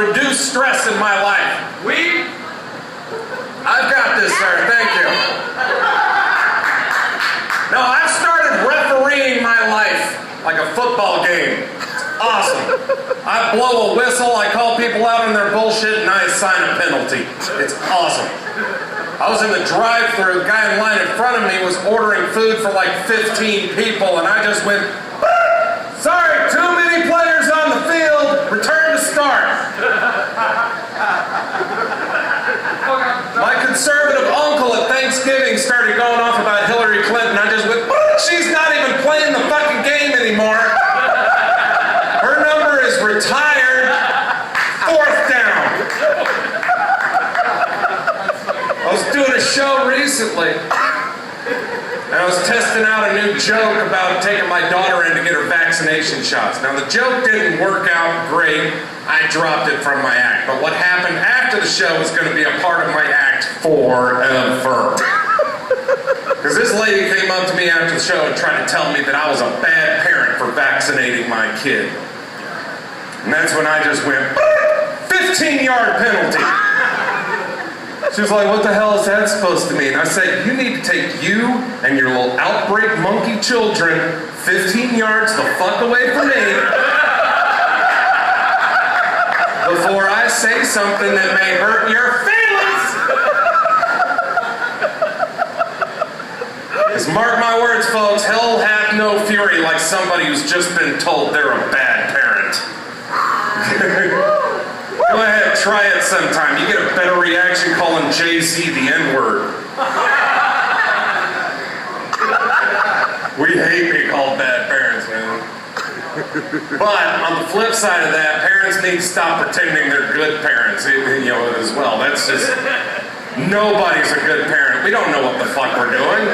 reduce stress in my life. I've got this, sir. Thank you. No, I've started refereeing my life like a football game. It's awesome. I blow a whistle, I call people out on their bullshit, and I assign a penalty. It's awesome. I was in the drive-thru, the guy in line in front of me was ordering food for like 15 people, and I just went, sorry, too many players on the field, return to start. My conservative uncle at Thanksgiving started going off about Hillary Clinton. I just went, she's not even playing the fucking game anymore. Her number is retired. 4th down. I was doing a show recently, and I was testing out a new joke about taking my daughter in to get her vaccination shots. Now, the joke didn't work out great. I dropped it from my act. But what happened after the show was going to be a part of my act forever. Because this lady came up to me after the show and tried to tell me that I was a bad parent for vaccinating my kid. And that's when I just went, 15-yard penalty. She was like, what the hell is that supposed to mean? I said, you need to take you and your little outbreak monkey children 15 yards the fuck away from me before I say something that may hurt your feelings. Because mark my words, folks, hell hath no fury like somebody who's just been told they're a bad parent. Go ahead, try it sometime. You get a better reaction calling Jay-Z the N-word. We hate being called bad parents, man. But on the flip side of that, parents need to stop pretending they're good parents, as well. That's just, nobody's a good parent. We don't know what the fuck we're doing.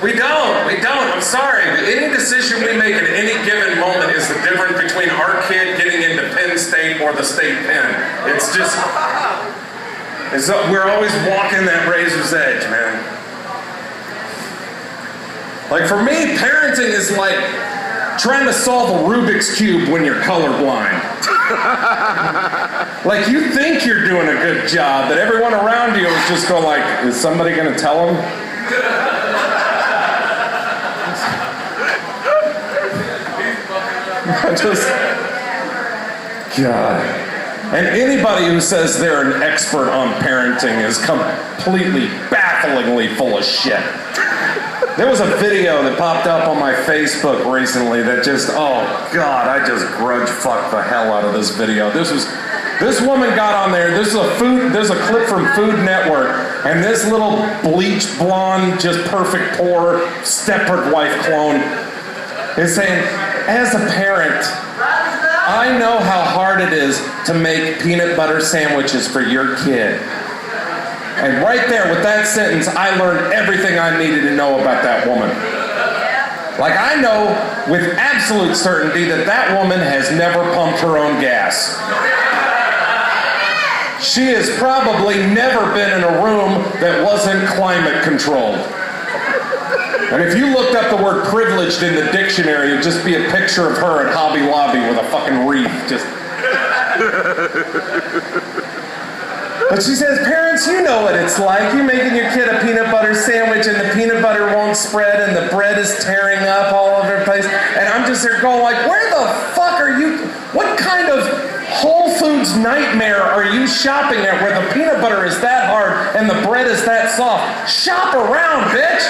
We don't. I'm sorry. Any decision we make at any given moment is the difference between our kid getting into Penn State or the state pen. It's just, we're always walking that razor's edge, man. Like for me, parenting is like trying to solve a Rubik's Cube when you're colorblind. Like you think you're doing a good job, but everyone around you is just going like, is somebody going to tell them? God. And anybody who says they're an expert on parenting is completely, bafflingly full of shit. There was a video that popped up on my Facebook recently that just, oh God, I just grudge fuck the hell out of this video. This woman got on there, there's a clip from Food Network, and this little bleached blonde, just perfect poor Stepford wife clone is saying, as a parent, I know how hard it is to make peanut butter sandwiches for your kid. And right there with that sentence, I learned everything I needed to know about that woman. Like I know with absolute certainty that woman has never pumped her own gas. She has probably never been in a room that wasn't climate controlled. And if you looked up the word privileged in the dictionary, it'd just be a picture of her at Hobby Lobby with a fucking wreath. But she says, parents, you know what it's like. You're making your kid a peanut butter sandwich and the peanut butter won't spread and the bread is tearing up all over the place. And I'm just there going like, where the fuck are you? What kind of Whole Foods nightmare are you shopping at where the peanut butter is that hard and the bread is that soft? Shop around, bitch!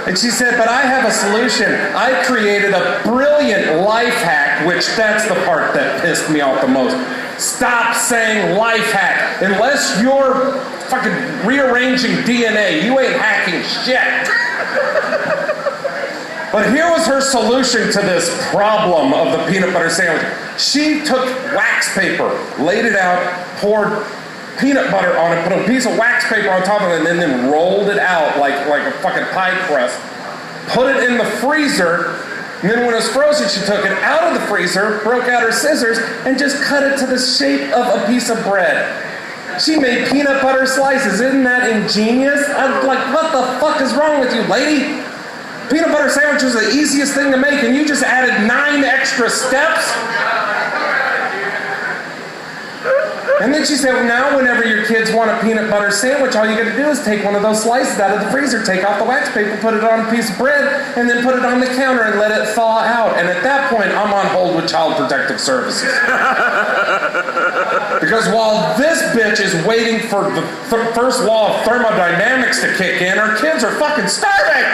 And she said, but I have a solution. I created a brilliant life hack, which that's the part that pissed me off the most. Stop saying life hack. Unless you're fucking rearranging DNA, you ain't hacking shit. But here was her solution to this problem of the peanut butter sandwich. She took wax paper, laid it out, poured peanut butter on it, put a piece of wax paper on top of it, and then rolled it out like a fucking pie crust. Put it in the freezer, and then when it was frozen, she took it out of the freezer, broke out her scissors, and just cut it to the shape of a piece of bread. She made peanut butter slices. Isn't that ingenious? I'm like, what the fuck is wrong with you, lady? Peanut butter sandwich was the easiest thing to make, and you just added 9 extra extra steps? And then she said, well, now whenever your kids want a peanut butter sandwich, all you got to do is take one of those slices out of the freezer, take off the wax paper, put it on a piece of bread, and then put it on the counter and let it thaw out. And at that point, I'm on hold with Child Protective Services. Because while this bitch is waiting for the first law of thermodynamics to kick in, her kids are fucking starving!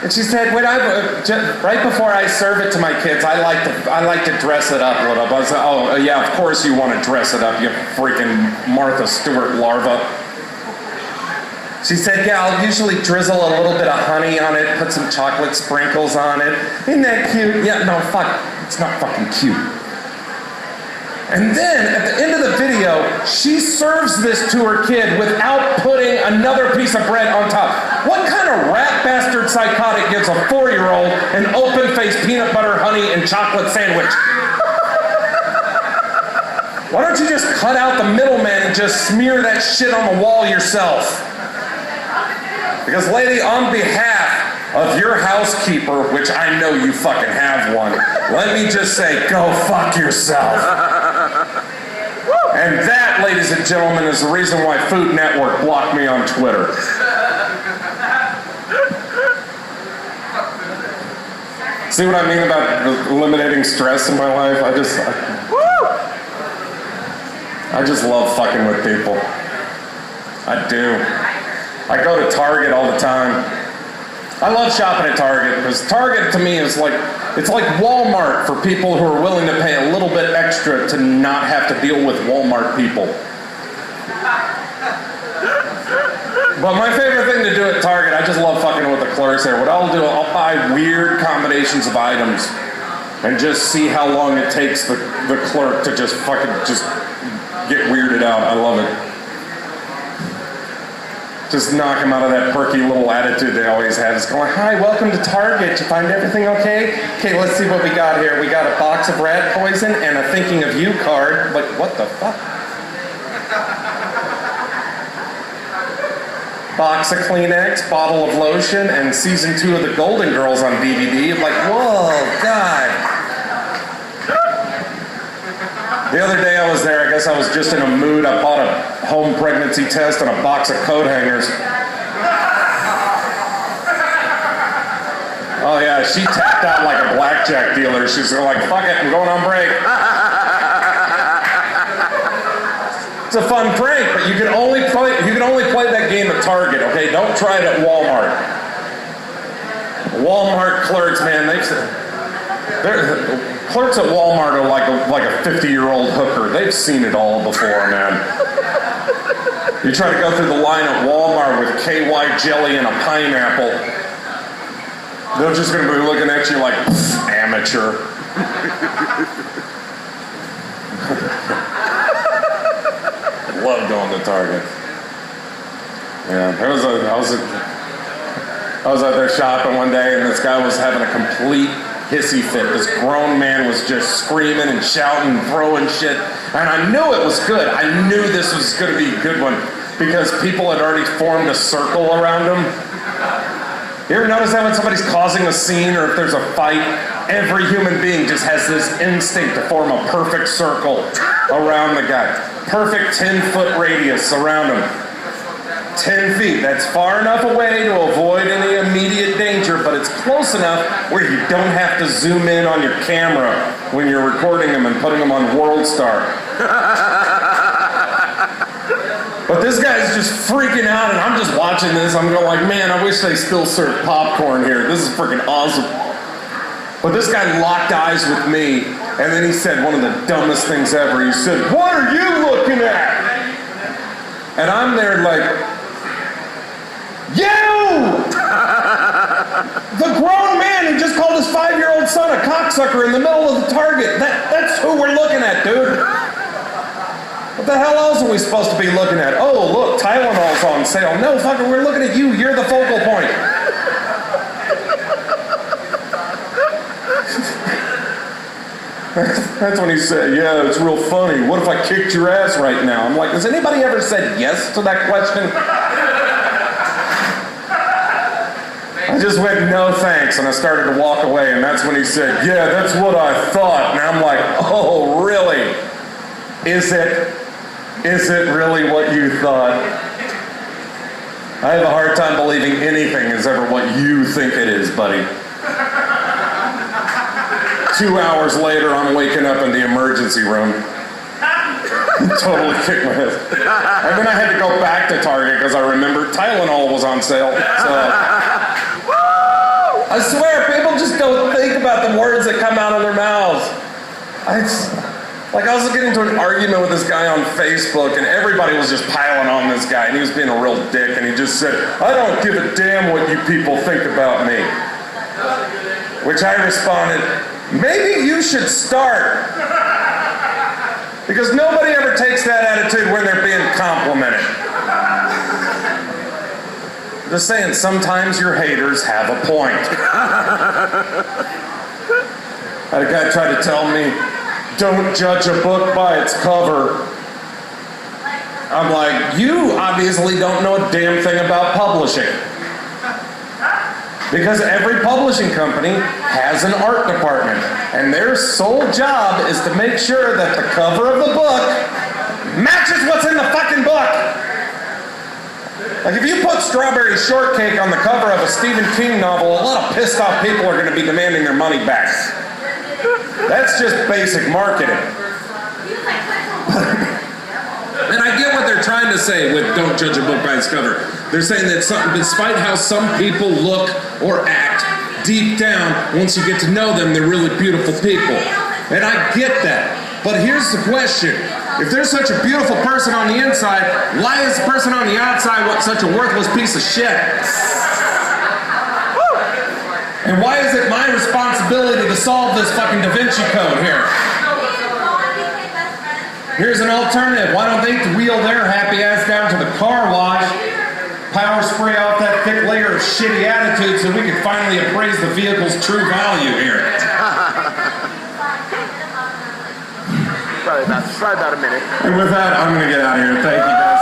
And she said, right before I serve it to my kids, I like to dress it up a little bit. I said, oh, yeah, of course you want to dress it up, you freaking Martha Stewart larva. She said, yeah, I'll usually drizzle a little bit of honey on it, put some chocolate sprinkles on it. Isn't that cute? Yeah, no, fuck, it's not fucking cute. And then, at the end of the video, she serves this to her kid without putting another piece of bread on top. What kind of rat bastard psychotic gives a 4-year-old an open-faced peanut butter, honey, and chocolate sandwich? Why don't you just cut out the middleman and just smear that shit on the wall yourself? Because, lady, on behalf of your housekeeper, which I know you fucking have one, let me just say, go fuck yourself. And that, ladies and gentlemen, is the reason why Food Network blocked me on Twitter. See what I mean about eliminating stress in my life? I just love fucking with people. I do. I go to Target all the time. I love shopping at Target because Target to me is like, it's like Walmart for people who are willing to pay a little bit extra to not have to deal with Walmart people. But my favorite thing to do at Target, I just love fucking with the clerks there. What I'll do, I'll buy weird combinations of items and just see how long it takes the clerk to just fucking just get weirded out. I love it. Just knock them out of that perky little attitude they always have. It's going, hi, welcome to Target. You find everything okay? Okay, let's see what we got here. We got a box of rat poison and a thinking of you card. Like, what the fuck? Box of Kleenex, bottle of lotion, and season 2 of the Golden Girls on DVD. I'm like, whoa, God. The other day I was there, I guess I was just in a mood. I bought a home pregnancy test and a box of coat hangers. Oh yeah, she tapped out like a blackjack dealer. She's like, fuck it, I'm going on break. It's a fun prank, but you can only play that game at Target, okay? Don't try it at Walmart. Walmart clerks, man, clerks at Walmart are like a 50-year-old hooker. They've seen it all before, man. You try to go through the line at Walmart with KY jelly and a pineapple, they're just going to be looking at you like, amateur. Love going to Target. Yeah, I was out there shopping one day, and this guy was having a complete hissy fit. This grown man was just screaming and shouting and throwing shit. And I knew it was good. I knew this was going to be a good one because people had already formed a circle around him. You ever notice that when somebody's causing a scene or if there's a fight, every human being just has this instinct to form a perfect circle around the guy. Perfect 10-foot radius around him. 10 feet. That's far enough away to avoid any immediate danger, but it's close enough where you don't have to zoom in on your camera when you're recording them and putting them on WorldStar. But this guy's just freaking out, and I'm just watching this. I'm going like, man, I wish they still serve popcorn here. This is freaking awesome. But this guy locked eyes with me, and then he said one of the dumbest things ever. He said, what are you looking at? And I'm there like, you! The grown man who just called his 5-year-old son a cocksucker in the middle of the Target. That's who we're looking at, dude. What the hell else are we supposed to be looking at? Oh, look, Tylenol's on sale. No, fucker, we're looking at you. You're the focal point. That's when he said, yeah, it's real funny. What if I kicked your ass right now? I'm like, has anybody ever said yes to that question? I just went, no thanks, and I started to walk away, and that's when he said, yeah, that's what I thought. And I'm like, oh, really? Is it really what you thought? I have a hard time believing anything is ever what you think it is, buddy. 2 hours later, I'm waking up in the emergency room. Totally kicked my head. And then I had to go back to Target because I remembered Tylenol was on sale. So I swear, people just don't think about the words that come out of their mouths. I was getting into an argument with this guy on Facebook, and everybody was just piling on this guy, and he was being a real dick, and he just said, I don't give a damn what you people think about me. Which I responded, maybe you should start. Because nobody ever takes that attitude when they're being complimented. Just saying, sometimes your haters have a point. I had a guy try to tell me, don't judge a book by its cover. I'm like, you obviously don't know a damn thing about publishing. Because every publishing company has an art department, and their sole job is to make sure that the cover of the book matches what's in the fucking book. Like if you put Strawberry Shortcake on the cover of a Stephen King novel, a lot of pissed off people are going to be demanding their money back. That's just basic marketing. And I get what they're trying to say with don't judge a book by its cover. They're saying that despite how some people look or act, deep down, once you get to know them, they're really beautiful people. And I get that. But here's the question. If there's such a beautiful person on the inside, why is the person on the outside such a worthless piece of shit? And why is it my responsibility to solve this fucking Da Vinci Code here? Here's an alternative. Why don't they wheel their happy ass down to the car wash, power spray off that thick layer of shitty attitude so we can finally appraise the vehicle's true value here? Probably about a minute. And with that, I'm going to get out of here. Thank you guys.